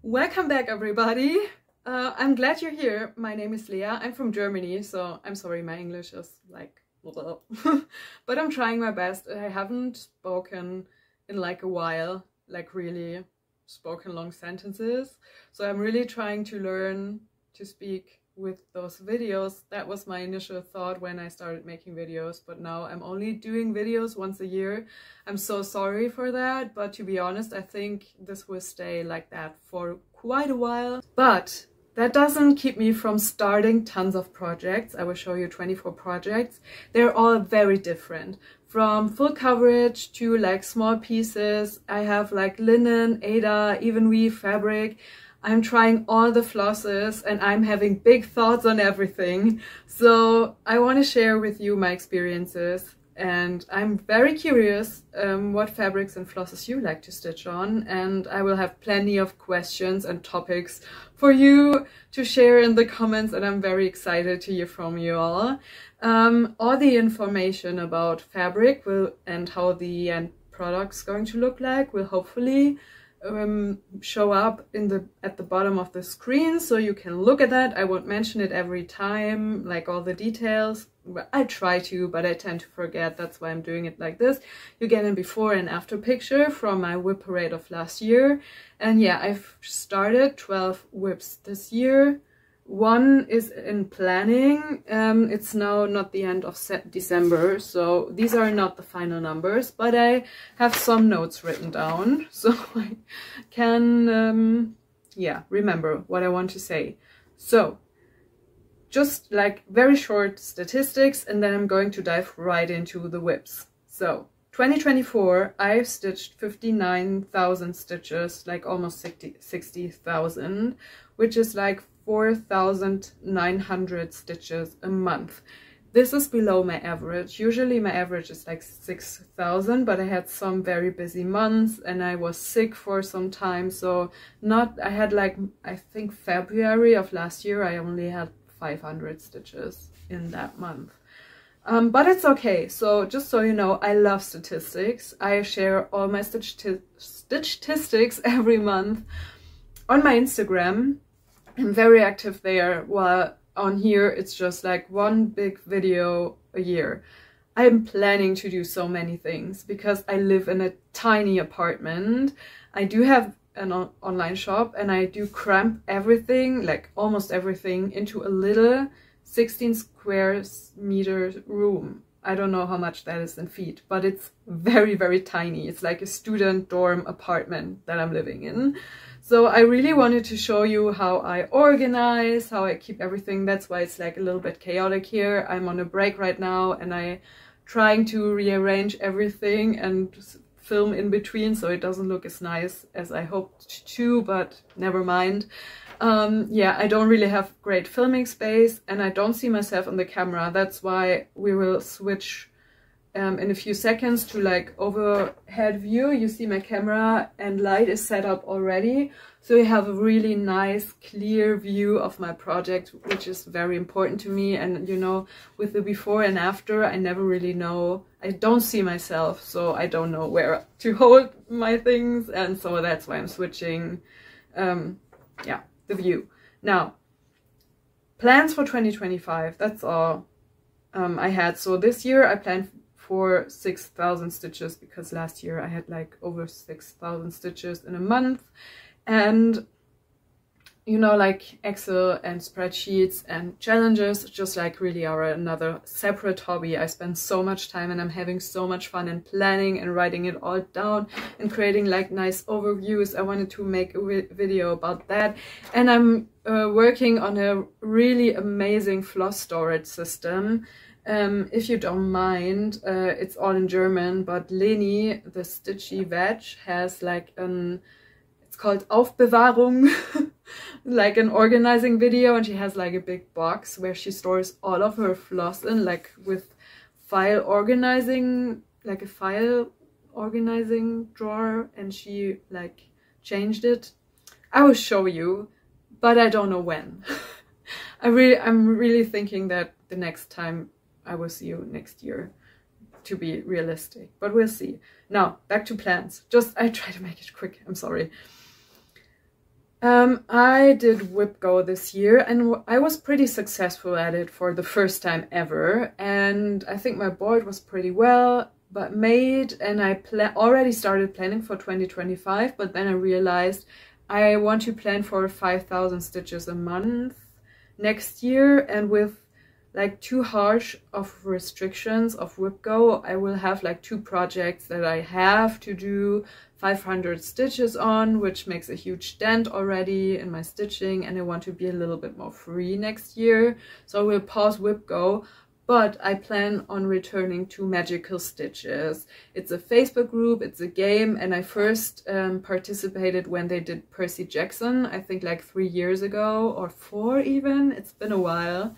Welcome back, everybody. I'm glad you're here. My name is Leah. I'm from Germany, so I'm sorry my English is like but I'm trying my best. I haven't spoken in like a while, like really spoken long sentences. So I'm really trying to learn to speak with those videos. That was my initial thought when I started making videos, but now I'm only doing videos once a year. I'm so sorry for that, but to be honest, I think this will stay like that for quite a while. But that doesn't keep me from starting tons of projects. I will show you 24 projects. They're all very different. From full coverage to like small pieces. I have like linen, Aida, even weave, fabric. I'm trying all the flosses and I'm having big thoughts on everything. So I want to share with you my experiences. And I'm very curious what fabrics and flosses you like to stitch on, and I will have plenty of questions and topics for you to share in the comments, and I'm very excited to hear from you all. All the information about fabric and how the end product's going to look like will hopefully show up at the bottom of the screen, so you can look at that. I won't mention it every time, like all the details. I try to, but I tend to forget. That's why I'm doing it like this. You get a before and after picture from my whip parade of last year. And yeah, I've started 12 whips this year. One is in planning. It's now not the end of December, so these are not the final numbers, but I have some notes written down, so I can yeah, remember what I want to say. So just like very short statistics, and then I'm going to dive right into the whips. So 2024, I've stitched 59,000 stitches, like almost 60,000, which is like 4,900 stitches a month. This is below my average. Usually my average is like 6,000, but I had some very busy months and I was sick for some time. So I had like, I think February of last year, I only had 500 stitches in that month. But it's okay. So just so you know, I love statistics. I share all my statistics every month on my Instagram. I'm very active there, while on here it's just like one big video a year. I'm planning to do so many things because I live in a tiny apartment. I do have an online shop and I do cramp everything, like almost everything, into a little 16 square meter room. I don't know how much that is in feet, but it's very, very tiny. It's like a student dorm apartment that I'm living in. So I really wanted to show you how I organize, how I keep everything. That's why it's like a little bit chaotic here. I'm on a break right now and I'm trying to rearrange everything and film in between so it doesn't look as nice as I hoped to, but never mind. Yeah, I don't really have great filming space and I don't see myself on the camera. That's why we will switch in a few seconds to like overhead view. You see my camera and light is set up already, so you have a really nice clear view of my project, which is very important to me. And you know, with the before and after, I never really know, I don't see myself, so I don't know where to hold my things, and so that's why I'm switching yeah, the view. Now, plans for 2025, that's all I had. So this year I planned for 6,000 stitches because last year I had like over 6,000 stitches in a month. And you know, like Excel and spreadsheets and challenges just like really are another separate hobby. I spend so much time and I'm having so much fun in planning and writing it all down and creating like nice overviews. I wanted to make a video about that, and I'm working on a really amazing floss storage system. If you don't mind, it's all in German, but Leni, the stitchy veg, has like it's called Aufbewahrung, like an organizing video, and she has like a big box where she stores all of her floss in, like with file organizing, like a file organizing drawer, and she like changed it. I will show you, but I don't know when. I'm really thinking that the next time I will see you next year, to be realistic, but we'll see. Now, back to plans. I try to make it quick, I'm sorry. I did whip go this year, and I was pretty successful at it for the first time ever, and I think my board was pretty well but made, and I already started planning for 2025, but then I realized I want to plan for 5,000 stitches a month next year, and with like too harsh of restrictions of whip go, I will have like 2 projects that I have to do 500 stitches on, which makes a huge dent already in my stitching, and I want to be a little bit more free next year. So I will pause whip go, but I plan on returning to Magical Stitches. It's a Facebook group, it's a game, and I first participated when they did Percy Jackson, I think like 3 years ago, or 4 even, it's been a while.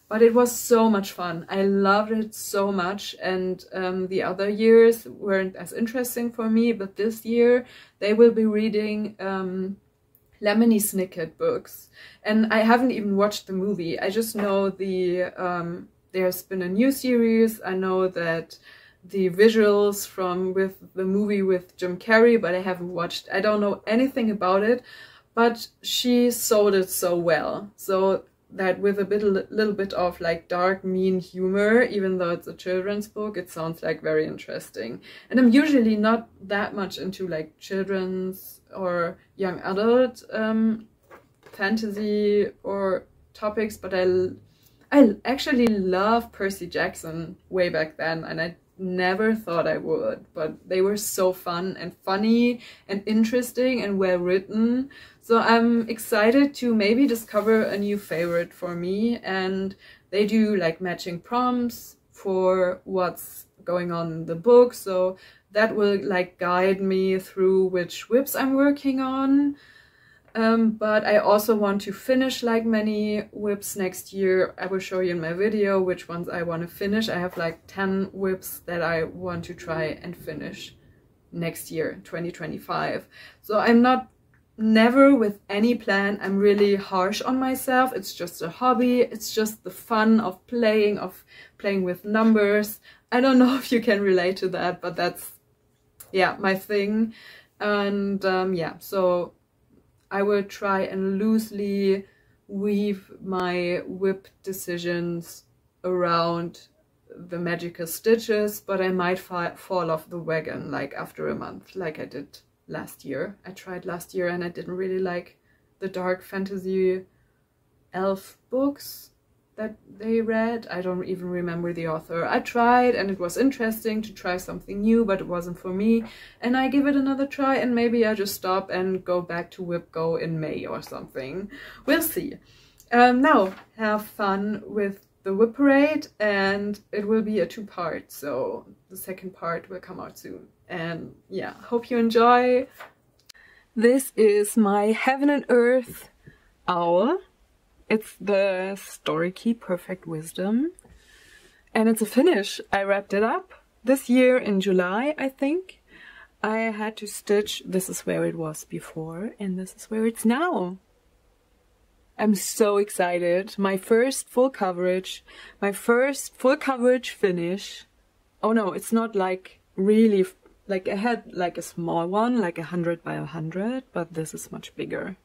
But it was so much fun. I loved it so much, and the other years weren't as interesting for me, but this year they will be reading Lemony Snicket books. And I haven't even watched the movie. I just know there's been a new series. I know that the visuals from the movie with Jim Carrey, but I haven't watched. I don't know anything about it, but she sold it so well. So that with a little bit of like dark, mean humor, even though it's a children's book, it sounds like very interesting. And I'm usually not that much into like children's or young adult fantasy or topics, but I actually love Percy Jackson way back then, and I never thought I would, but they were so fun and funny and interesting and well written. So I'm excited to maybe discover a new favorite for me, and they do like matching prompts for what's going on in the book, so that will like guide me through which whips I'm working on. But I also want to finish like many whips next year. I will show you in my video which ones I want to finish. I have like 10 whips that I want to try and finish next year, 2025. So I'm never with any plan. I'm really harsh on myself. It's just a hobby. It's just the fun of playing with numbers. I don't know if you can relate to that, but that's, yeah, my thing. And yeah, so I will try and loosely weave my whip decisions around the Magical Stitches, but I might fall off the wagon like after a month, like I did last year. I tried last year and I didn't really like the dark fantasy elf books that they read. I don't even remember the author. I tried and it was interesting to try something new, but it wasn't for me, and I give it another try, and maybe I just stop and go back to whip go in May or something. We'll see. Now have fun with the whip parade, and it will be a 2-part, so the second part will come out soon. And yeah, hope you enjoy. This is my Heaven and Earth owl. It's the Story Key Perfect Wisdom, and it's a finish. I wrapped it up this year in July, I think. I had to stitch, this is where it was before, and this is where it's now. I'm so excited. My first full coverage finish. Oh no, it's not like really, like I had like a small one, like 100 by 100, but this is much bigger.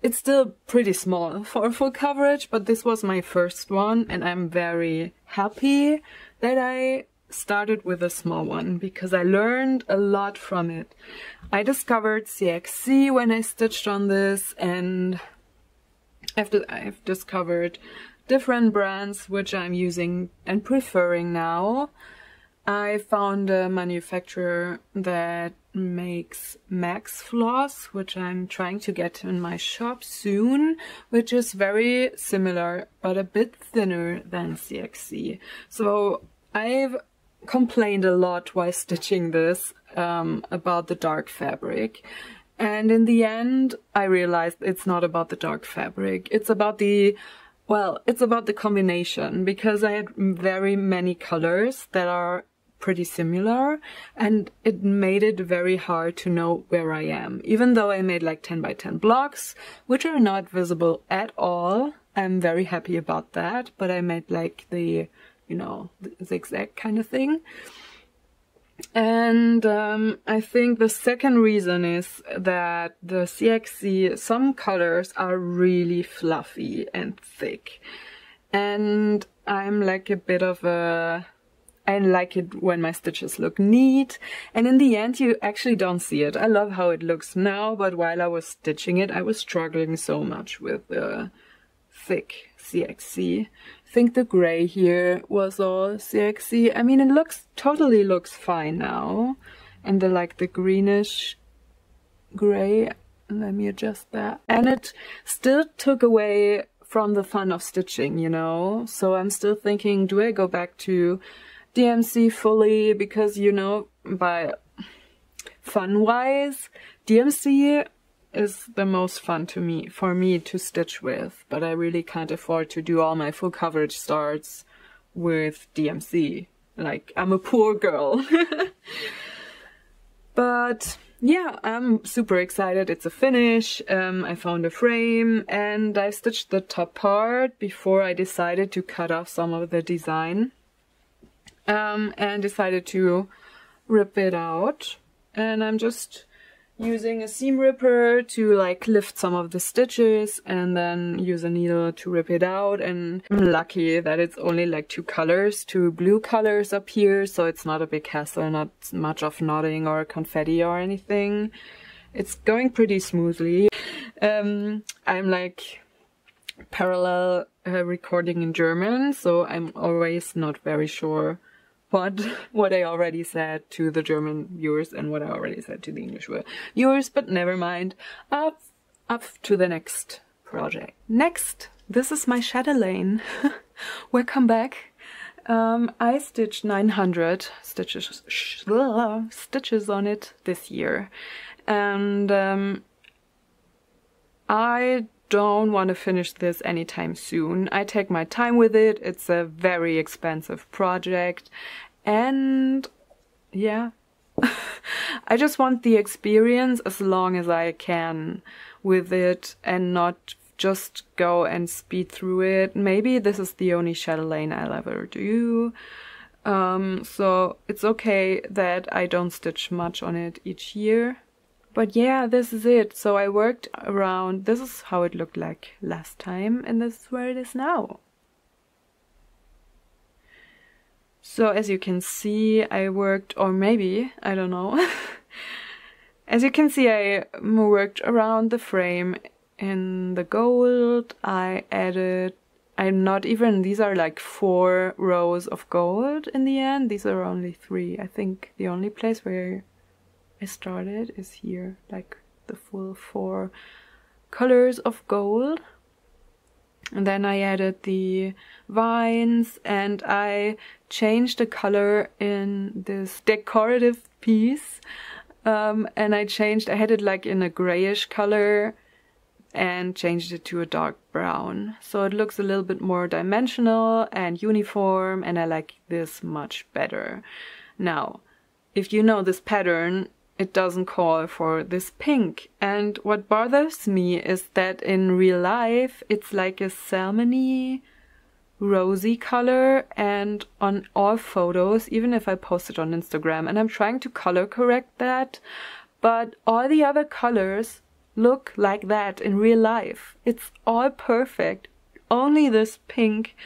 It's still pretty small for full coverage, but this was my first one, and I'm very happy that I started with a small one because I learned a lot from it. I discovered CXC when I stitched on this, and after I've discovered different brands which I'm using and preferring now. I found a manufacturer that makes Max Floss, which I'm trying to get in my shop soon, which is very similar but a bit thinner than CXC. So I've complained a lot while stitching this about the dark fabric. And in the end, I realized it's not about the dark fabric. It's about the, well, it's about the combination, because I had very many colors that are pretty similar, and it made it very hard to know where I am. Even though I made like 10 by 10 blocks, which are not visible at all. I'm very happy about that, but I made like the, you know, the zigzag kind of thing. And I think the second reason is that the CXC, some colors are really fluffy and thick. And I'm like a bit of a... I like it when my stitches look neat, and in the end you actually don't see it. I love how it looks now, but while I was stitching it, I was struggling so much with the thick CXC. I think the gray here was all CXC. I mean, it totally looks fine now. And the greenish gray, let me adjust that. And it still took away from the fun of stitching, you know? So I'm still thinking, do I go back to DMC fully? Because, you know, by fun-wise, DMC is the most fun for me to stitch with, but I really can't afford to do all my full coverage starts with DMC. Like, I'm a poor girl. But yeah, I'm super excited. It's a finish. I found a frame and I stitched the top part before I decided to cut off some of the design. And decided to rip it out, and I'm just using a seam ripper to like lift some of the stitches and then use a needle to rip it out. And I'm lucky that it's only like two blue colors up here, so it's not a big hassle, not much of knotting or confetti or anything. It's going pretty smoothly. I'm like parallel recording in German, so I'm always not very sure what I already said to the German viewers and what I already said to the English viewers, but never mind. Up to the next project. Next, this is my chatelaine. Welcome back. I stitched 900 stitches on it this year, and I don't want to finish this anytime soon. I take my time with it. It's a very expensive project, and yeah, I just want the experience as long as I can with it and not just go and speed through it. Maybe this is the only chatelaine I'll ever do. So it's okay that I don't stitch much on it each year. But yeah, this is it. So I worked around, this is how it looked like last time, and this is where it is now. So as you can see, I worked, or maybe, I don't know. As you can see, I worked around the frame in the gold. I added, these are like 4 rows of gold in the end. These are only 3. I think the only place where I started is here, like the full 4 colors of gold. And then I added the vines, and I changed the color in this decorative piece. And I had it like in a grayish color and changed it to a dark brown. So it looks a little bit more dimensional and uniform, and I like this much better. Now, if you know this pattern, it doesn't call for this pink. And what bothers me is that in real life, it's like a salmony, rosy color, and on all photos, even if I post it on Instagram, and I'm trying to color correct that, but all the other colors look like that in real life. It's all perfect. Only this pink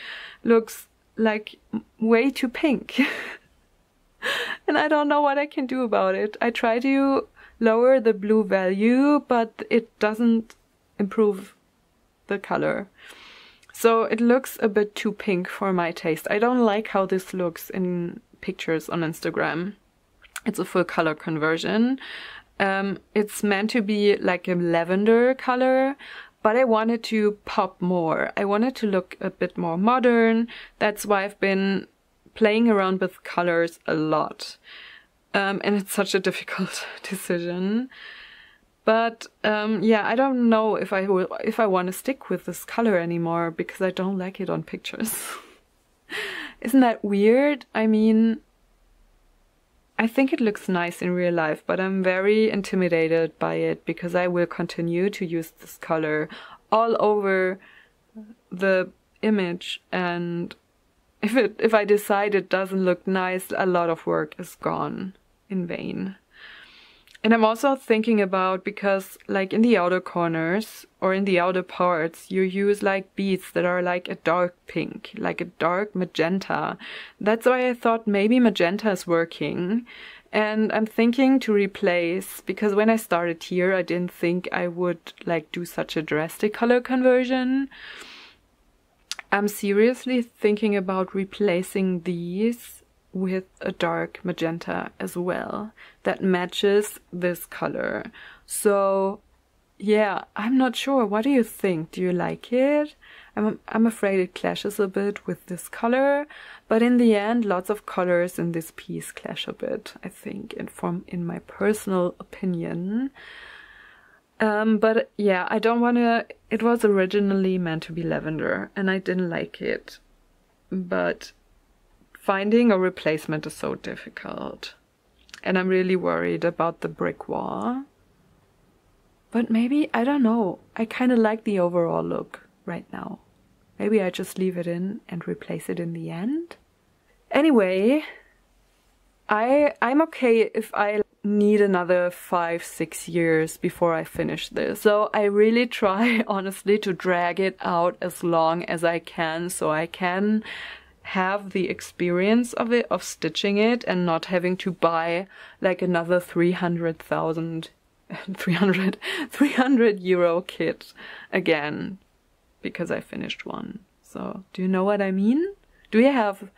looks like way too pink. And I don't know what I can do about it. I try to lower the blue value, but it doesn't improve the color. So it looks a bit too pink for my taste. I don't like how this looks in pictures on Instagram. It's a full color conversion. It's meant to be like a lavender color, but I wanted to pop more. I wanted to look a bit more modern. That's why I've been playing around with colors a lot. And it's such a difficult decision. But yeah, I don't know if I want to stick with this color anymore, because I don't like it on pictures. Isn't that weird? I mean, I think it looks nice in real life, but I'm very intimidated by it, because I will continue to use this color all over the image, and if I decide it doesn't look nice, a lot of work is gone. in vain. And I'm also thinking about, because like in the outer corners or in the outer parts, you use like beads that are like a dark pink, like a dark magenta. That's why I thought maybe magenta is working. And I'm thinking to replace, because when I started here, I didn't think I would like do such a drastic color conversion. I'm seriously thinking about replacing these with a dark magenta as well that matches this color. So yeah, I'm not sure. What do you think? Do you like it? I'm afraid it clashes a bit with this color, but in the end lots of colors in this piece clash a bit, I think, in my personal opinion. But yeah, I don't want to... It was originally meant to be lavender and I didn't like it, but finding a replacement is so difficult. And I'm really worried about the brick wall. But maybe, I don't know, I kind of like the overall look right now. Maybe I just leave it in and replace it in the end. Anyway, I'm okay if I need another 5-6 years before I finish this. So I really try, honestly, to drag it out as long as I can, so I can have the experience of it, of stitching it, and not having to buy like another 300 euro kit again because I finished one. So do you know what I mean? Do you have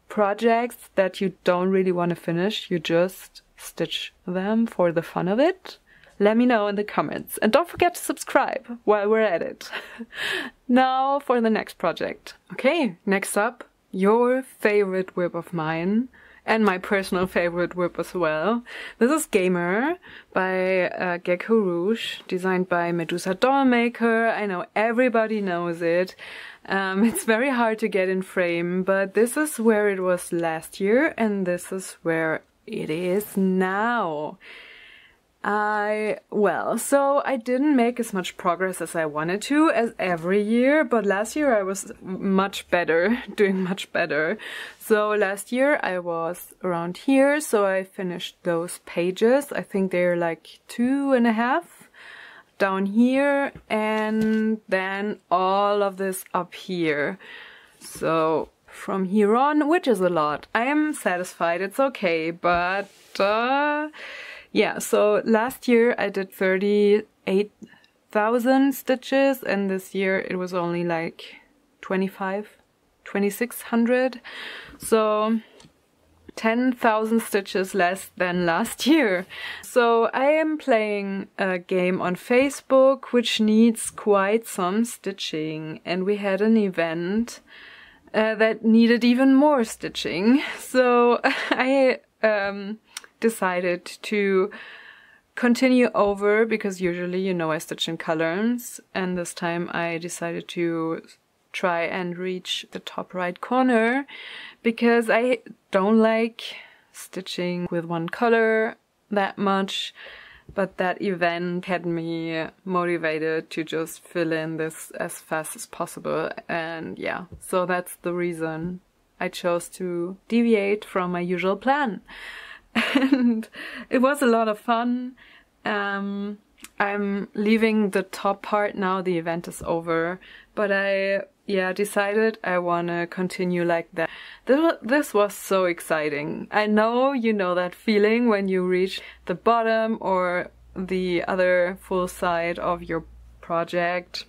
projects that you don't really want to finish, you just stitch them for the fun of it? Let me know in the comments, and don't forget to subscribe while we're at it. Now for the next project. Okay, next up, your favorite whip of mine, and my personal favorite whip as well. This is Gamer by Gecko Rouge, designed by Medusa Dollmaker. I know everybody knows it. It's very hard to get in frame, but this is where it was last year, and this is where it is now. So I didn't make as much progress as I wanted to as every year, but last year I was much better, doing much better. So last year I was around here, so I finished those pages. I think they're like 2.5 down here, and then all of this up here. So from here on, which is a lot. I am satisfied, it's okay, but yeah, so last year I did 38,000 stitches, and this year it was only like 2,600. So 10,000 stitches less than last year. So I am playing a game on Facebook which needs quite some stitching, and we had an event that needed even more stitching. So I decided to continue over, because usually, you know, I stitch in columns, and this time I decided to try and reach the top right corner, because I don't like stitching with one color that much, but that event had me motivated to just fill in this as fast as possible. And yeah, so that's the reason I chose to deviate from my usual plan. And it was a lot of fun. I'm leaving the top part now, the event is over, but I decided I want to continue like that. This was so exciting. I know you know that feeling when you reach the bottom or the other full side of your project.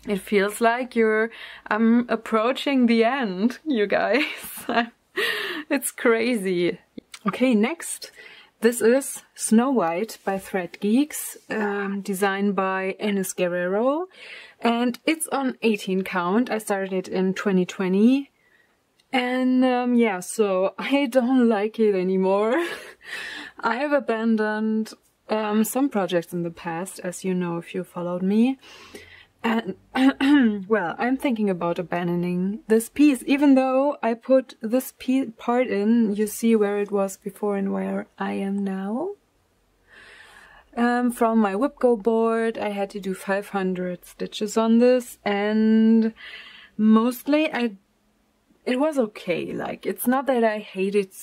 It feels like I'm approaching the end, you guys. It's crazy. Okay, next. This is Snow White by Thread Geeks, designed by Enes Guerrero, and it's on 18 count. I started it in 2020, and yeah, so I don't like it anymore. I have abandoned some projects in the past, as you know if you followed me. And well, I'm thinking about abandoning this piece, even though I put this part in. You see where it was before and where I am now. From my Whipco board, I had to do 500 stitches on this, and mostly it was okay. Like, it's not that I hate it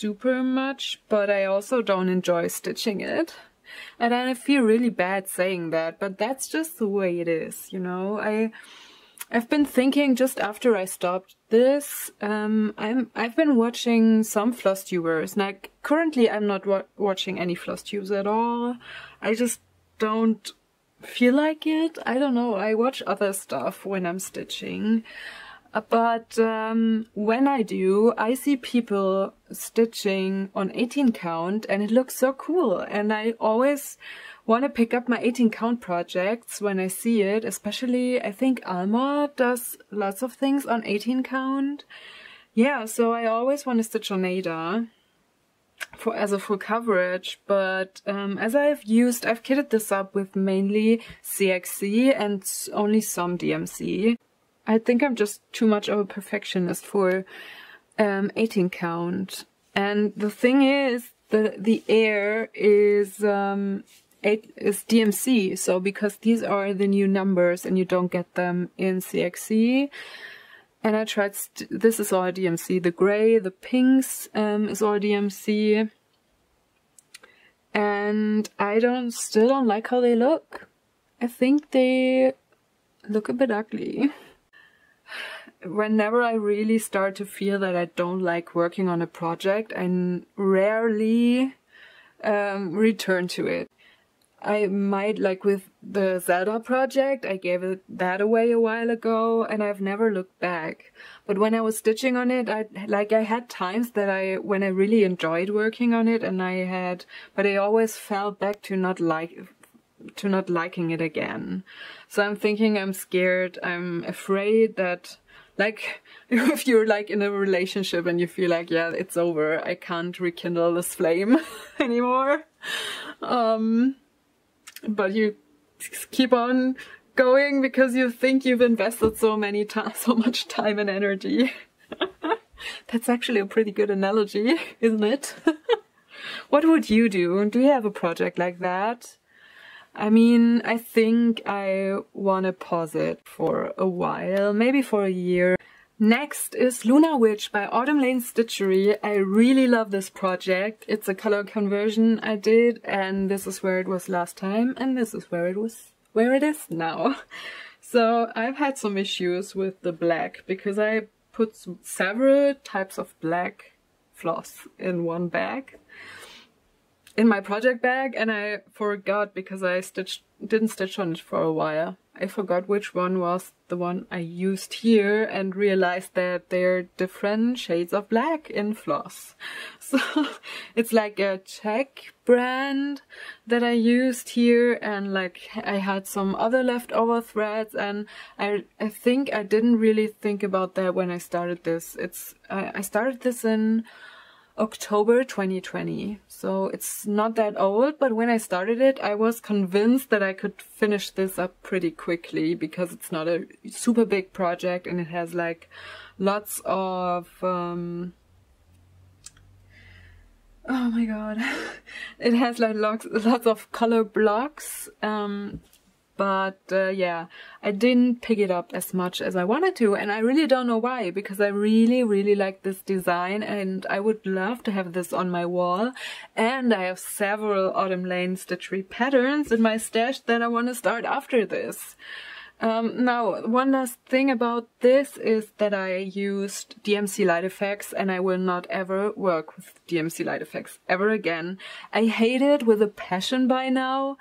super much, but I also don't enjoy stitching it. And I feel really bad saying that, but that's just the way it is, you know. I've been thinking just after I stopped this, I've been watching some Flosstubers. Like currently I'm not watching any Flosstubes at all. I just don't feel like it. I don't know. I watch other stuff when I'm stitching. But when I do, I see people stitching on 18 count and it looks so cool. And I always want to pick up my 18 count projects when I see it. Especially, I think Alma does lots of things on 18 count. Yeah, so I always want to stitch on Ada as a full coverage. But as I've kitted this up with mainly CXC and only some DMC. I think I'm just too much of a perfectionist for 18 count. And the thing is, the air is DMC, so because these are the new numbers and you don't get them in CXC. And I tried, this is all DMC, the gray, the pinks is all DMC. And I still don't like how they look. I think they look a bit ugly. Whenever I really start to feel that I don't like working on a project, I rarely return to it. I might, like with the Zelda project, I gave that away a while ago and I've never looked back. But when I was stitching on it, I had times that when I really enjoyed working on it but I always fell back to not liking it again. So I'm thinking, I'm scared, I'm afraid that, like, if you're like in a relationship and you feel like, yeah, it's over, I can't rekindle this flame anymore. But you keep on going because you think you've invested so much time and energy. That's actually a pretty good analogy, isn't it? What would you do? Do you have a project like that? I mean, I think I want to pause it for a while, maybe for a year. Next is Luna Witch by Autumn Lane Stitchery. I really love this project. It's a color conversion I did, and this is where it was last time, and this is where it is now. So I've had some issues with the black because I put several types of black floss in one bag. In my project bag, and I forgot because I didn't stitch on it for a while. I forgot which one was the one I used here and realized that they're different shades of black in floss. So it's like a Czech brand that I used here, and like I had some other leftover threads, and I think I didn't really think about that when I started this. I started this in October 2020, so it's not that old, but when I started it, I was convinced that I could finish this up pretty quickly because it's not a super big project and it has like lots of oh my god, it has like lots of color blocks, but yeah, I didn't pick it up as much as I wanted to, and I really don't know why, because I really like this design and I would love to have this on my wall. And I have several Autumn Lane Stitchery patterns in my stash that I want to start after this. Now, one last thing about this is that I used DMC light effects, and I will not ever work with DMC light effects ever again. I hate it with a passion by now.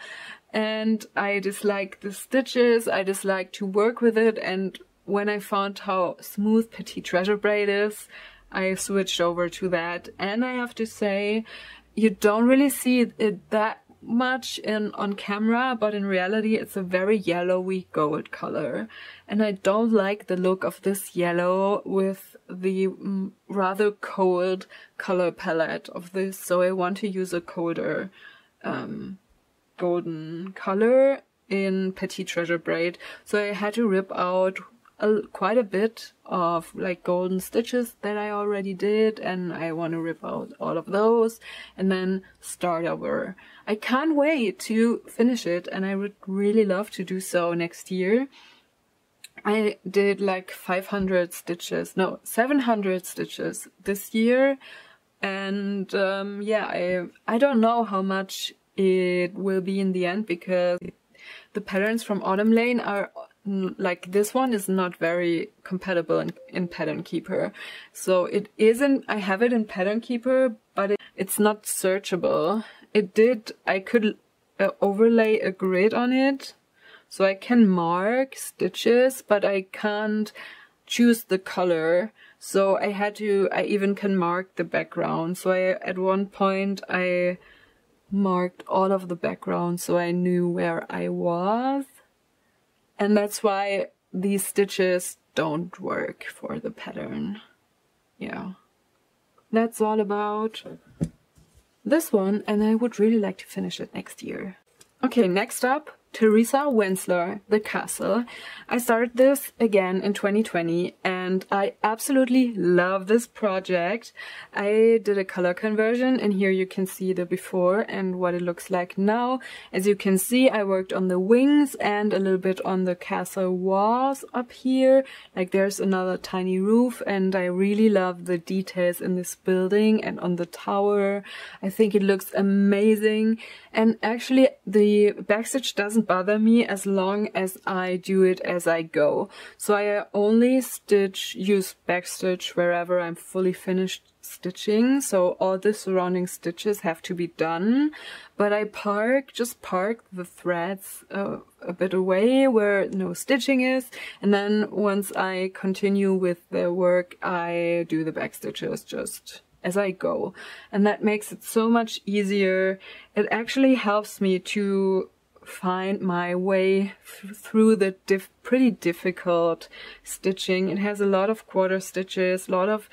And I dislike the stitches, I dislike to work with it, and when I found how smooth Petite Treasure Braid is, I switched over to that. And I have to say, you don't really see it that much on camera, but in reality it's a very yellowy gold color. And I don't like the look of this yellow with the rather cold color palette of this, so I want to use a colder golden color in Petite Treasure Braid. So I had to rip out quite a bit of like golden stitches that I already did, and I want to rip out all of those and then start over. I can't wait to finish it, and I would really love to do so next year. I did like 500 stitches, no, 700 stitches this year, And yeah, I don't know how much it will be in the end, because the patterns from Autumn Lane are like, this one is not very compatible in Pattern Keeper. So it isn't, I have it in Pattern Keeper, but it's not searchable. I could overlay a grid on it, so I can mark stitches, but I can't choose the color. So I even can mark the background. So at one point I marked all of the background so I knew where I was. And that's why these stitches don't work for the pattern. Yeah. That's all about this one, and I would really like to finish it next year. Okay, next up, Teresa Wensler, The Castle. I started this again in 2020 and I absolutely love this project. I did a color conversion and here you can see the before and what it looks like now. As you can see, I worked on the wings and a little bit on the castle walls up here. Like there's another tiny roof, and I really love the details in this building and on the tower. I think it looks amazing. And actually the backstitch doesn't bother me as long as I do it as I go. So I only use backstitch wherever I'm fully finished stitching. So all the surrounding stitches have to be done. But I just park the threads a bit away where no stitching is. And then once I continue with the work, I do the backstitches just as I go. And that makes it so much easier. It actually helps me to find my way through the pretty difficult stitching. It has a lot of quarter stitches, a lot of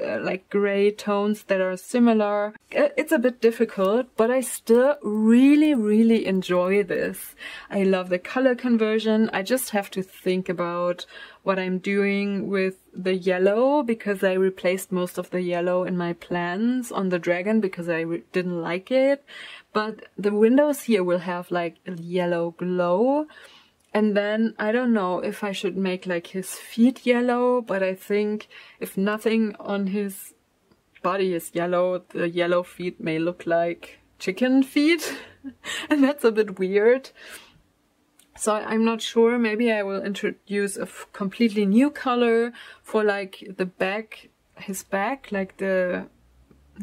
like gray tones that are similar. It's a bit difficult, but I still really enjoy this. I love the color conversion. I just have to think about what I'm doing with the yellow, because I replaced most of the yellow in my plans on the dragon because I didn't like it. But the windows here will have like a yellow glow. And then I don't know if I should make like his feet yellow, but I think if nothing on his body is yellow, the yellow feet may look like chicken feet. And that's a bit weird. So I'm not sure, maybe I will introduce a completely new color for like the back, his back, like the,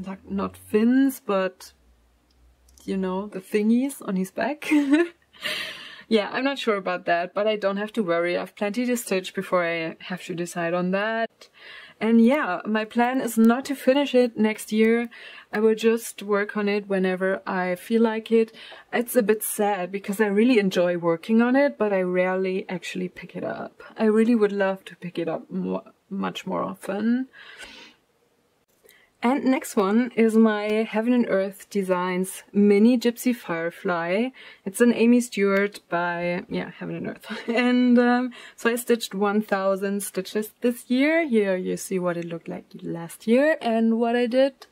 like not fins, but you know, the thingies on his back. Yeah, I'm not sure about that, but I don't have to worry. I have plenty to stitch before I have to decide on that. And yeah, my plan is not to finish it next year. I will just work on it whenever I feel like it. It's a bit sad because I really enjoy working on it, but I rarely actually pick it up. I really would love to pick it up much more often. And next one is my Heaven and Earth Designs mini Gypsy Firefly. It's an Amy Stewart by, yeah, Heaven and Earth. And so I stitched 1000 stitches this year. Here you see what it looked like last year and what I did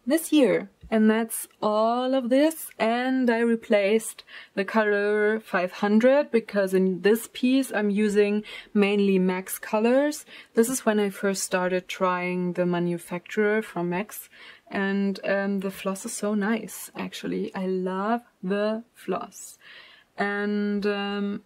this year. And that's all of this. And I replaced the color 500 because in this piece I'm using mainly Max colors. This is when I first started trying the manufacturer from Max. And the floss is so nice, actually. I love the floss. And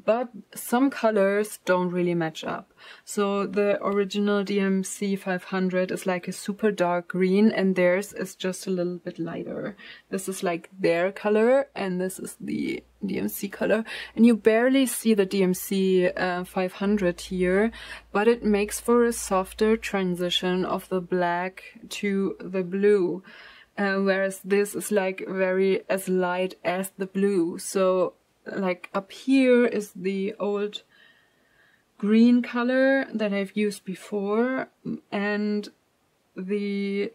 but some colors don't really match up. So the original DMC 500 is like a super dark green and theirs is just a little bit lighter. This is like their color and this is the DMC color. And you barely see the DMC 500 here, but it makes for a softer transition of the black to the blue. Whereas this is like very as light as the blue. So like up here is the old green color that I've used before, and the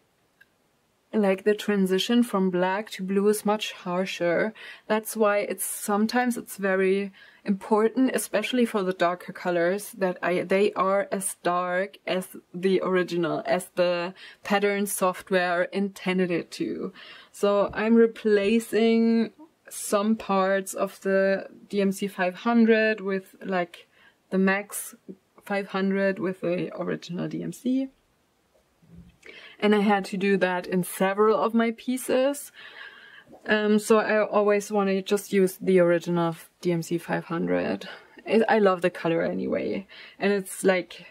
transition from black to blue is much harsher. That's why sometimes it's very important, especially for the darker colors, that they are as dark as the original, as the pattern software intended it to. So I'm replacing some parts of the DMC 500 with like the Max 500 with the original DMC. and I had to do that in several of my pieces. So I always want to just use the original DMC 500. I love the color anyway, and it's like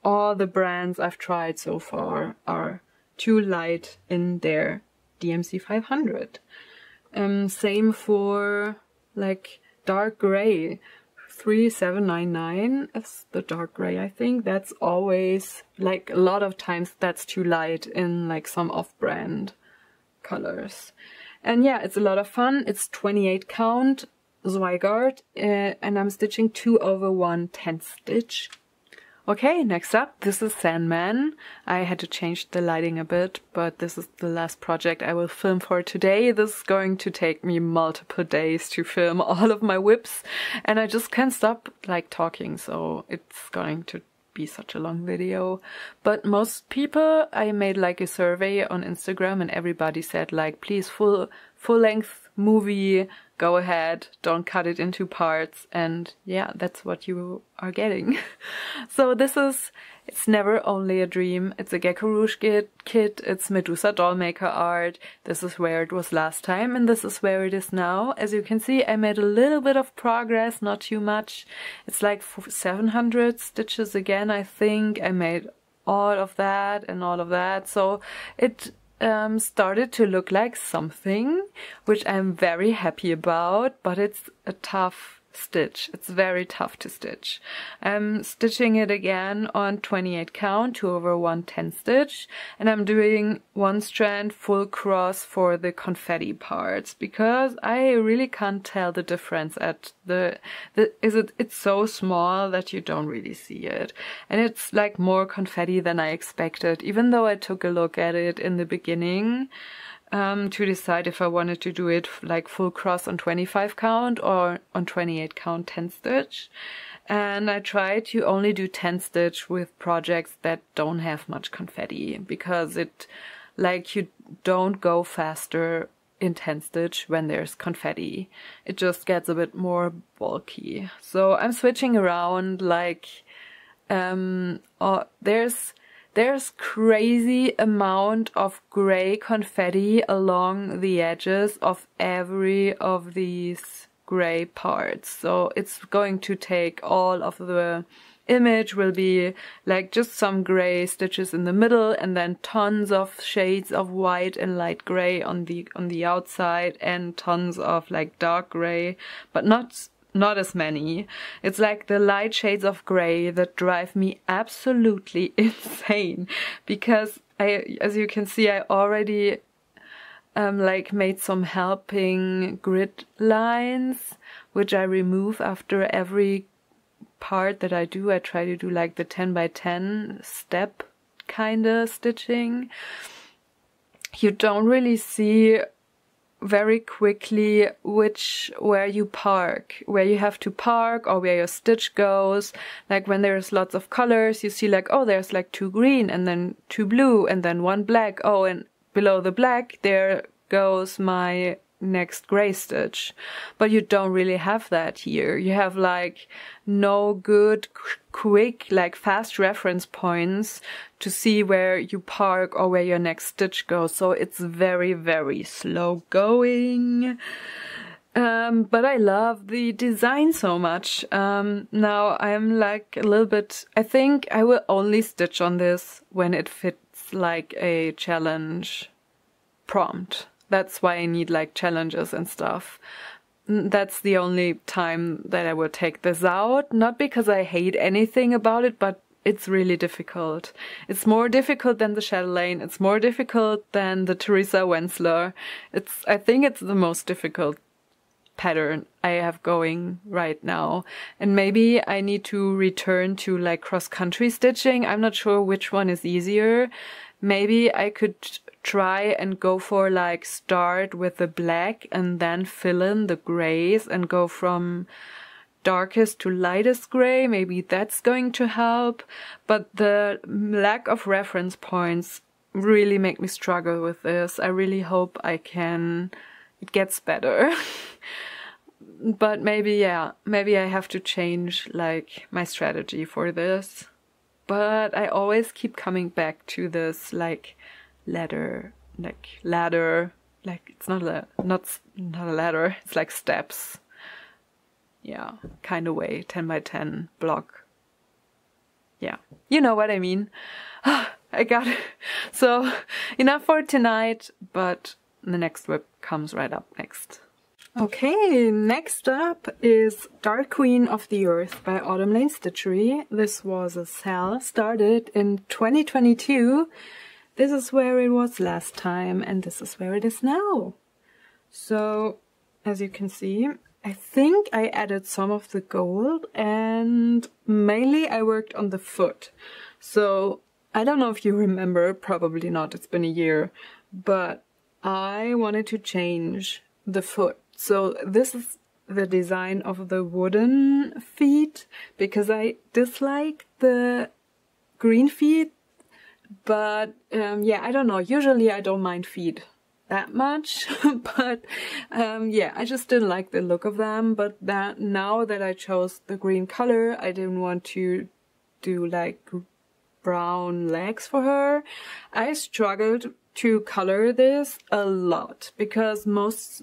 all the brands I've tried so far are too light in their DMC 500. Same for like dark gray. 3799 is the dark gray, I think. That's always, like, a lot of times that's too light in like some off-brand colors. And yeah, it's a lot of fun. It's 28 count Zweigart, and I'm stitching 2/1 10th stitch. Okay, next up, this is Sandman. I had to change the lighting a bit, but this is the last project I will film for today. This is going to take me multiple days to film all of my whips, and I just can't stop like talking, so it's going to be such a long video. But most people, I made like a survey on Instagram, and everybody said like, please full length movie, go ahead, don't cut it into parts. And yeah, that's what you are getting. So this is, it's never only a dream. It's a Gecko Rouge kit, it's Medusa Dollmaker art. This is where it was last time, and this is where it is now. As you can see, I made a little bit of progress, not too much. It's like 700 stitches again, I think. I made all of that and all of that. So it started to look like something, which I'm very happy about, but it's a tough stitch. It's very tough to stitch. I'm stitching it again on 28 count, 2/1 10 stitch, and I'm doing one strand full cross for the confetti parts, because I really can't tell the difference at it's so small that you don't really see it, and it's like more confetti than I expected, even though I took a look at it in the beginning to decide if I wanted to do it like full cross on 25 count or on 28 count 10 stitch. And I try to only do 10 stitch with projects that don't have much confetti, because it, like, you don't go faster in 10 stitch when there's confetti. It just gets a bit more bulky. So I'm switching around, like, there's crazy amount of gray confetti along the edges of every of these gray parts. So it's going to take all of the image will be like just some gray stitches in the middle, and then tons of shades of white and light gray on the outside, and tons of like dark gray, but not as many. It's like the light shades of gray that drive me absolutely insane, because as you can see, I already like made some helping grid lines, which I remove after every part that I do. I try to do like the 10 by 10 step kinda stitching. You don't really see very quickly where you have to park, or where your stitch goes. Like when there's lots of colors, you see like, oh, there's like 2 green and then 2 blue and then 1 black. Oh, and below the black there goes my next gray stitch. But you don't really have that here. You have like no good quick, like fast reference points to see where you park or where your next stitch goes. So it's very, very slow going. But I love the design so much. Now I'm like a little bit, I think I will only stitch on this when it fits like a challenge prompt. That's why I need like challenges and stuff. That's the only time that I will take this out. Not because I hate anything about it, but it's really difficult. It's more difficult than the Chatelaine. It's more difficult than the Teresa Wensler. I think it's the most difficult pattern I have going right now. And maybe I need to return to like cross-country stitching. I'm not sure which one is easier. Maybe I could try and go for like start with the black and then fill in the grays and go from darkest to lightest gray. Maybe that's going to help. But the lack of reference points really make me struggle with this. I really hope it gets better. But maybe, yeah, maybe I have to change like my strategy for this. but I always keep coming back to this like ladder, like it's not a ladder, it's like steps. Yeah, kind of way, 10 by 10 block. Yeah, you know what I mean. I got it. So enough for tonight, but the next whip comes right up next. Okay, next up is Dark Queen of the Earth by Autumn Lane Stitchery. This was a sale started in 2022. This is where it was last time, and this is where it is now. So, as you can see, I think I added some of the gold, and mainly I worked on the foot. So, I don't know if you remember, probably not, it's been a year, but I wanted to change the foot. So this is the design of the wooden feet, because I dislike the green feet, but yeah, I don't know, usually I don't mind feet that much, but yeah, I just didn't like the look of them. But now that I chose the green color, I didn't want to do like brown legs for her. I struggled to color this a lot because most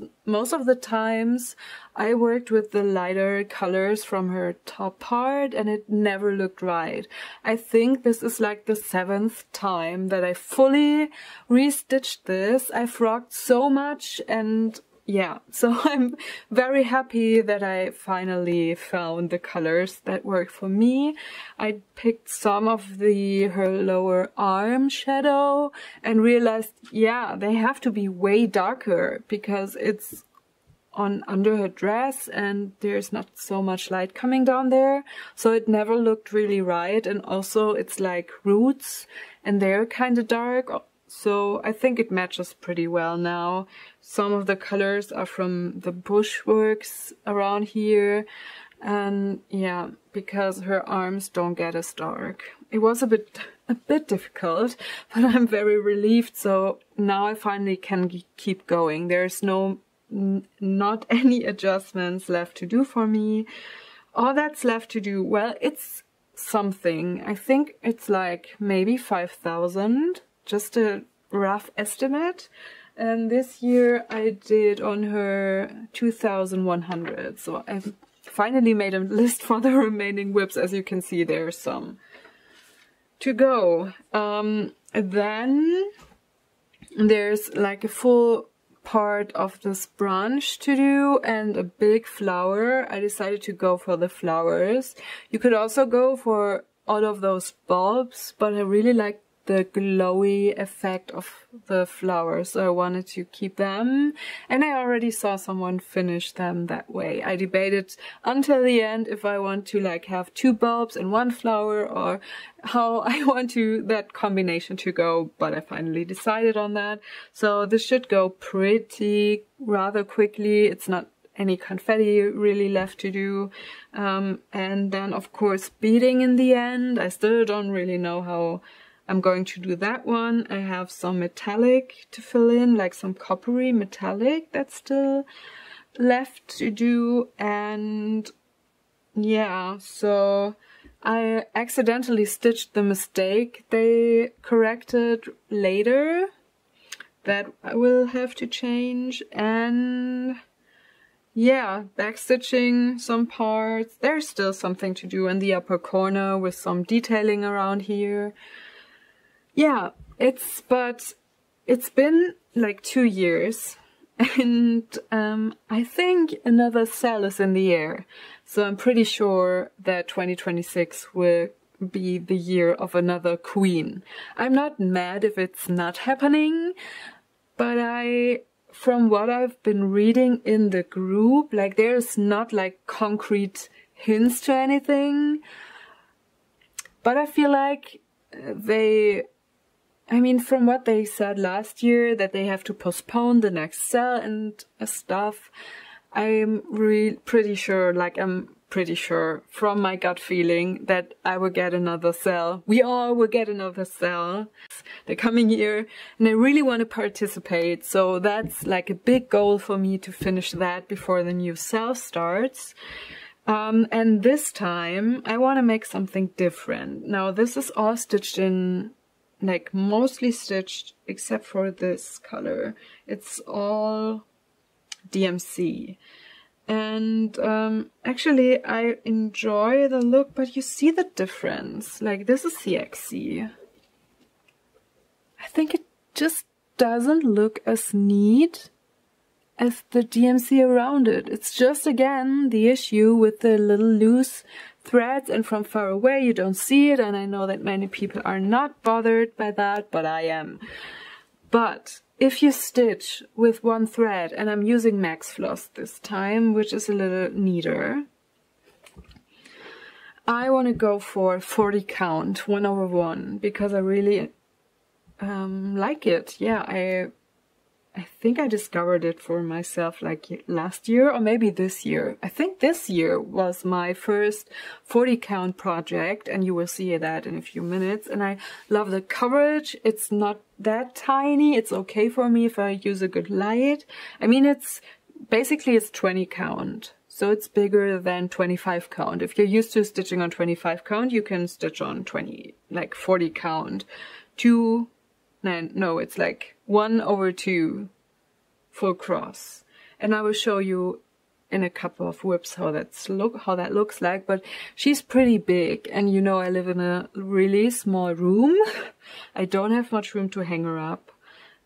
of the times I worked with the lighter colors from her top part and it never looked right. I think this is like the 7th time that I fully restitched this. I've rocked so much, and yeah, so I'm very happy that I finally found the colors that work for me. I picked some of her lower arm shadow and realized, yeah, they have to be way darker because it's under her dress and there's not so much light coming down there. So it never looked really right. And also it's like roots and they're kind of dark. So I think it matches pretty well now. Some of the colors are from the bushworks around here. And yeah, because her arms don't get as dark. It was a bit difficult, but I'm very relieved. So now I finally can keep going. There's not any adjustments left to do for me. All that's left to do, well, it's something. I think it's like maybe 5,000. Just a rough estimate, and this year I did on her 2,100. So I've finally made a list for the remaining whips. As you can see, there's some to go. Then there's like a full part of this branch to do and a big flower. I decided to go for the flowers. You could also go for all of those bulbs, but I really like the glowy effect of the flowers, so I wanted to keep them, and I already saw someone finish them that way. I debated until the end if I want to like have 2 bulbs and 1 flower or how I want that combination to go, but I finally decided on that. So this should go rather quickly. It's not any confetti really left to do. And then of course beading in the end. I still don't really know how I'm going to do that one. I have some metallic to fill in, like some coppery metallic that's still left to do. And yeah, so I accidentally stitched the mistake they corrected later. That I will have to change. And yeah, backstitching some parts. There's still something to do in the upper corner with some detailing around here. Yeah, it's been like 2 years, and I think another sale is in the air. So I'm pretty sure that 2026 will be the year of another queen. I'm not mad if it's not happening, but from what I've been reading in the group, like there's not like concrete hints to anything, but I feel like from what they said last year, that they have to postpone the next sale and stuff, I'm pretty sure from my gut feeling that I will get another sale. We all will get another sale the coming year, and I really want to participate. So that's like a big goal for me to finish that before the new sale starts. And this time I want to make something different. Now this is all stitched in, like mostly stitched except for this color. It's all DMC. And actually I enjoy the look, but you see the difference. Like this is CXC. I think it just doesn't look as neat as the DMC around it. It's just, again, the issue with the little loose threads, and from far away you don't see it, and I know that many people are not bothered by that, but I am. But if you stitch with one thread, and I'm using Max Floss this time, which is a little neater, I want to go for 40 count, 1/1, because I really like it. Yeah, I think I discovered it for myself like last year or maybe this year. I think this year was my first 40 count project, and you will see that in a few minutes. And I love the coverage. It's not that tiny. It's okay for me if I use a good light. I mean, it's 20 count. So it's bigger than 25 count. If you're used to stitching on 25 count, you can stitch on 40 count. No, it's like 1/2 full cross. And I will show you in a couple of whips how that looks like. But she's pretty big, and you know I live in a really small room. I don't have much room to hang her up,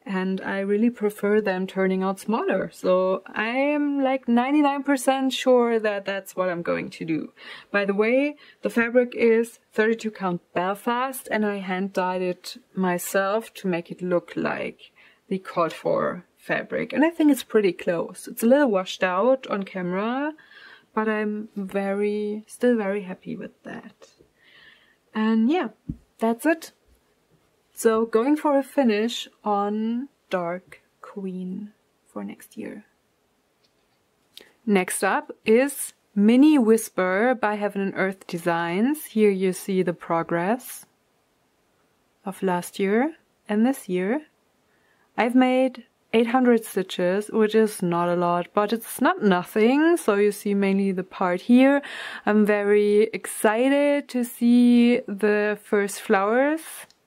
and I really prefer them turning out smaller. So I am like 99% sure that that's what I'm going to do. By the way, the fabric is 32 count Belfast, and I hand dyed it myself to make it look like the called for fabric. And I think it's pretty close. It's a little washed out on camera, but I'm still very happy with that. And yeah, that's it. So going for a finish on Dark Queen for next year. Next up is Mini Whisper by Heaven and Earth Designs. Here you see the progress of last year and this year. I've made 800 stitches, which is not a lot, but it's not nothing. So you see mainly the part here. I'm very excited to see the first flowers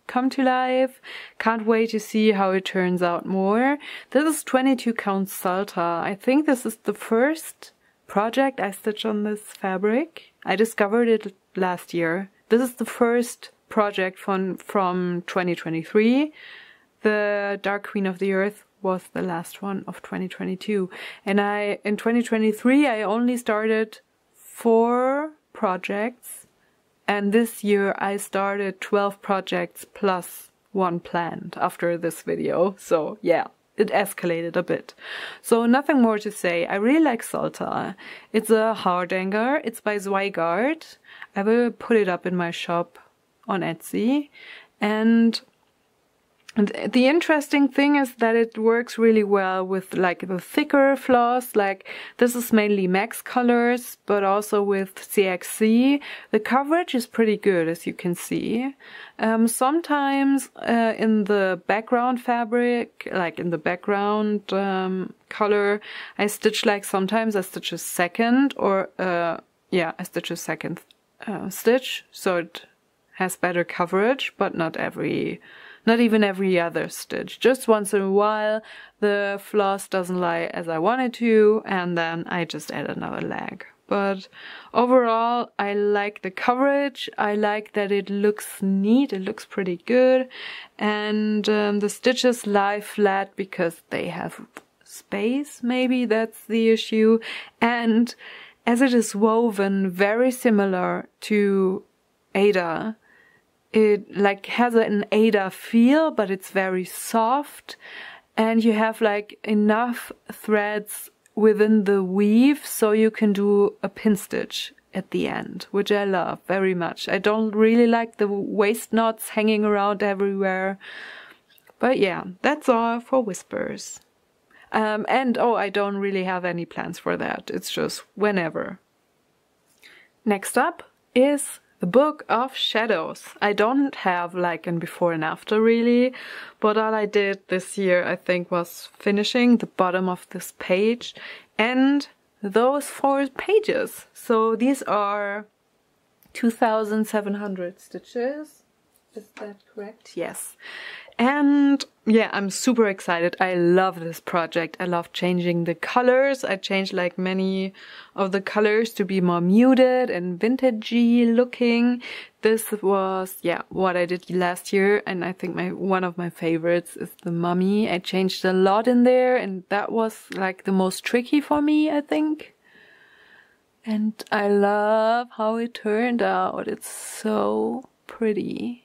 come to life. Can't wait to see how it turns out more. This is 22 count Salta. I think this is the first project I stitched on this fabric. I discovered it last year. This is the first project from 2023. The Dark Queen of the Earth was the last one of 2022. And in 2023 I only started 4 projects. And this year I started 12 projects plus 1 planned after this video. So yeah, it escalated a bit. So nothing more to say. I really like Salta. It's a hardanger. It's by Zweigart. I will put it up in my shop on Etsy. And the interesting thing is that it works really well with like the thicker floss. Like this is mainly Max colors, but also with CXC. The coverage is pretty good, as you can see. Sometimes in the background fabric, like in the background color, I stitch sometimes I stitch a second, or I stitch a second stitch, so it has better coverage, but not even every other stitch. Just once in a while the floss doesn't lie as I want it to, and then I just add another leg. But overall I like the coverage. I like that it looks neat, it looks pretty good, and the stitches lie flat because they have space, maybe that's the issue. And as it is woven very similar to Ada, it has an Ada feel, but it's very soft, and you have like enough threads within the weave so you can do a pin stitch at the end, which I love very much. I don't really like the waist knots hanging around everywhere, but yeah, that's all for Whispers. And I don't really have any plans for that. It's just whenever. Next up is the Book of Shadows. I don't have like an before and after really, but all I did this year I think was finishing the bottom of this page and those 4 pages. So these are 2,700 stitches. Is that correct? Yes. And yeah, I'm super excited. I love this project. I love changing the colors. I changed like many of the colors to be more muted and vintagey looking. This was, yeah, what I did last year, and I think one of my favorites is the mummy. I changed a lot in there, and that was like the most tricky for me, I think. And I love how it turned out. It's so pretty.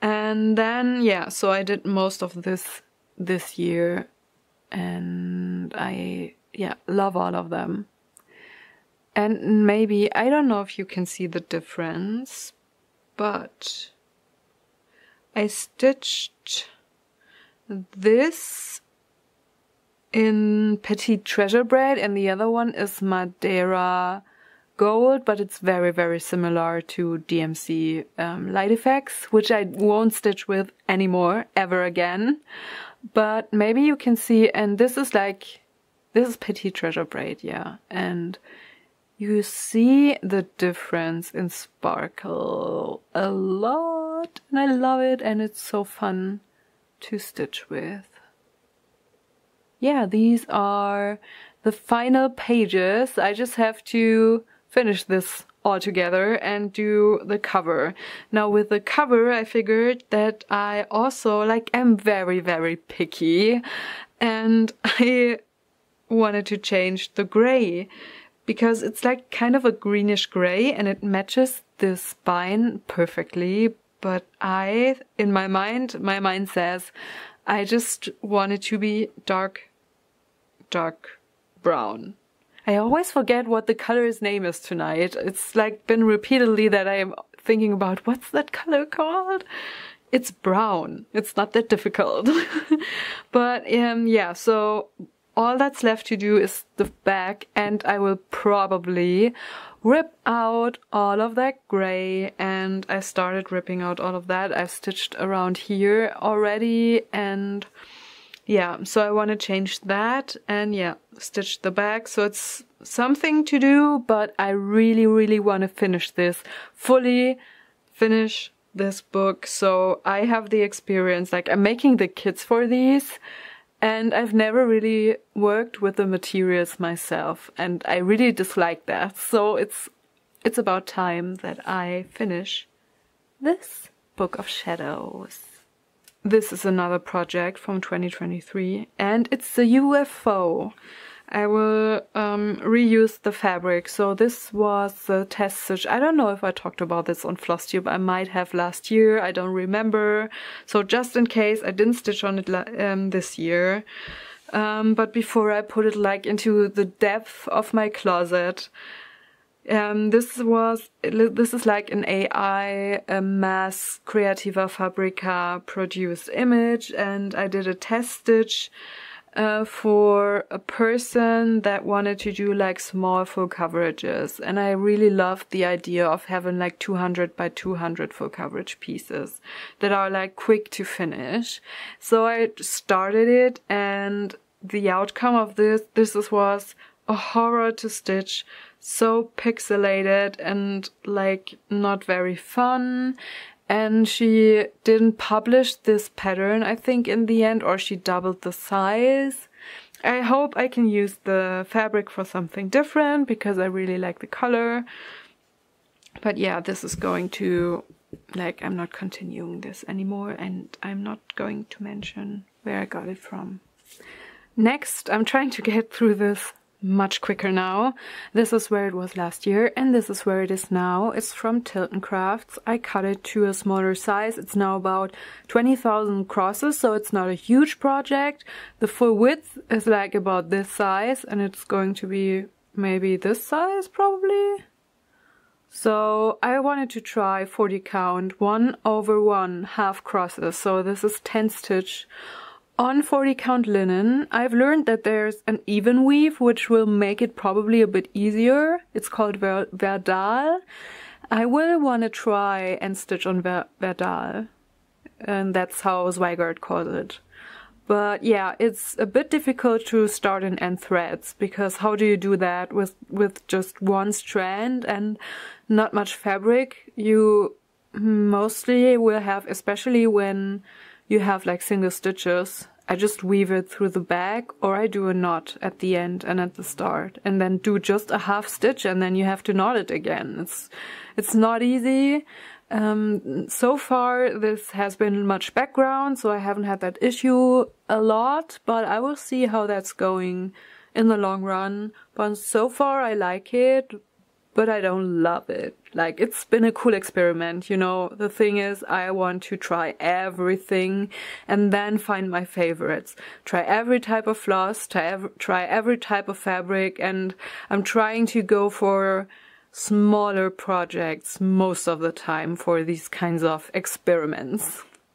And then, yeah, so I did most of this year, and I, yeah, love all of them. And maybe, I don't know if you can see the difference, but I stitched this in Petite Treasure Braid, and the other one is Madeira Gold, but it's very, very similar to DMC Light Effects, which I won't stitch with anymore, ever again. But maybe you can see, and this is Petite Treasure Braid, yeah. And you see the difference in sparkle a lot, and I love it, and it's so fun to stitch with. Yeah, these are the final pages. I just have to finish this all together and do the cover. Now with the cover, I figured that I also, like, am very, very picky, and I wanted to change the gray because it's like kind of a greenish gray and it matches the spine perfectly. But in my mind says I just want it to be dark brown. I always forget what the color's name is tonight. It's like been repeatedly that I am thinking about what's that color called? It's brown. It's not that difficult. But yeah, so all that's left to do is the back, and I will probably rip out all of that gray, and I started ripping out all of that. I've stitched around here already, and yeah, so I want to change that and yeah, stitch the back. So it's something to do, but I really, really want to finish this, fully finish this book. So I have the experience, like I'm making the kits for these, and I've never really worked with the materials myself, and I really dislike that. So it's about time that I finish this Book of Shadows. This is another project from 2023, and it's the UFO. I will reuse the fabric. So this was the test stitch. I don't know if I talked about this on Flosstube. I might have last year. I don't remember. So just in case, I didn't stitch on it this year. But before I put it like into the depth of my closet, this is like an AI mass Creativa Fabrica produced image, and I did a test stitch for a person that wanted to do like small full coverages, and I really loved the idea of having like 200 by 200 full coverage pieces that are like quick to finish. So I started it, and the outcome of this was a horror to stitch. So pixelated and like not very fun. And she didn't publish this pattern, I think, in the end, or she doubled the size. I hope I can use the fabric for something different because I really like the color. But yeah, this is going to, like, I'm not continuing this anymore, and I'm not going to mention where I got it from. Next, I'm trying to get through this much quicker now. This is where it was last year, and this is where it is now. It's from Tilton Crafts. I cut it to a smaller size. It's now about 20,000 crosses, so it's not a huge project. The full width is like about this size, and it's going to be maybe this size probably. So I wanted to try 40 count 1/1 half crosses. So this is 10 stitch on 40 count linen. I've learned that there's an even weave, which will make it probably a bit easier. It's called Verdal. I will want to try and stitch on Verdal, and that's how Zweigart calls it. But yeah, it's a bit difficult to start and end threads, because how do you do that with just one strand and not much fabric? You mostly will have, especially when you have like single stitches, I just weave it through the back, or I do a knot at the end and at the start, and then do just a half stitch, and then you have to knot it again. It's not easy. So far this has been much background, so I haven't had that issue a lot, but I will see how that's going in the long run. But so far I like it, but I don't love it. Like, it's been a cool experiment, you know. The thing is, I want to try everything and then find my favorites. Try every type of floss, try every type of fabric, and I'm trying to go for smaller projects most of the time for these kinds of experiments.